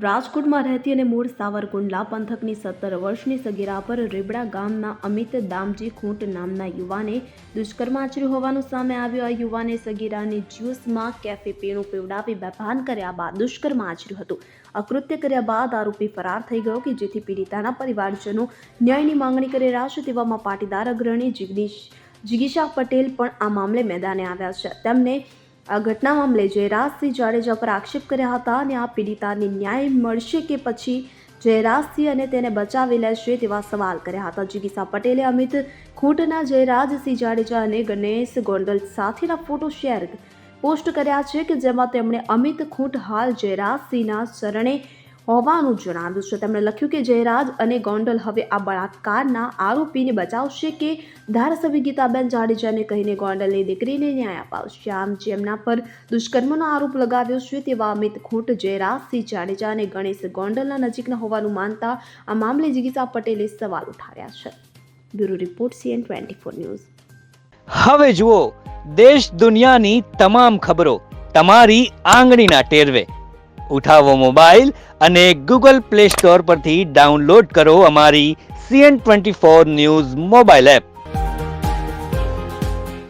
રાજકોટમાં રહેતી અને મૂળ સાવરકુંડલા પંથકની 17 વર્ષની સગીરા પર રેબડા ગામના અમિત દામજી ખૂંટ નામના યુવાને દુષ્કર્મ આચર્યું હોવાનું સામે આવ્યું। આ યુવાને સગીરાને જ્યુસમાં કેફી પીણું પીવડાવી બેભાન કર્યા બાદ દુષ્કર્મ આચર્યું હતું। આ કૃત્ય કર્યા બાદ આરોપી ફરાર થઈ ગયો કે જેથી પીડિતાના પરિવારજનો ન્યાયની માંગણી કરી રહ્યા છે। તેવામાં પાટીદાર અગ્રણી જિગીશા પટેલ પણ આ મામલે મેદાને આવ્યા છે। તેમને આ ઘટના મામલે જયરાજસિંહ જાડેજા પર આક્ષેપ કર્યા હતા અને આ પીડિતાને ન્યાય મળશે કે પછી જયરાજસિંહ અને તેને બચાવી લેશે તેવા સવાલ કર્યા હતા। જિગીશા પટેલે અમિત ખૂંટના જયરાજસિંહ જાડેજા અને ગણેશ ગોંડલ સાથેના ફોટો પોસ્ટ કર્યા છે કે જેમાં તેમણે અમિત ખૂંટ હાલ જયરાજસિંહના શરણે હોવાનું જણાવ્યું છે। તેમણે લખ્યું કે જયરાજ અને ગોંડલ હવે આ બળાત્કારના આરોપીને બચાવશે કે ધારાસભ્ય ગીતાબેન જાડેજાને કહીને ગોંડલની દીકરીને ન્યાય અપાવશે। આમ જેમના પર દુષ્કર્મનો આરોપ લગાવ્યો છે તેવા અમિત ખૂંટ જયરાજસિંહ જાડેજા અને ગણેશ ગોંડલના નજીકના હોવાનું માનતા આ મામલે જિગીશા પટેલે સવાલ ઉઠાવ્યા છે। Bureau report CN24 news. હવે જુઓ દેશ દુનિયાની તમામ ખબરો તમારી આંગળીના ટેરવે। ઉઠાવો મોબાઈલ અને Google Play Store પરથી ડાઉનલોડ કરો અમારી CN24 ન્યૂઝ મોબાઈલ એપ।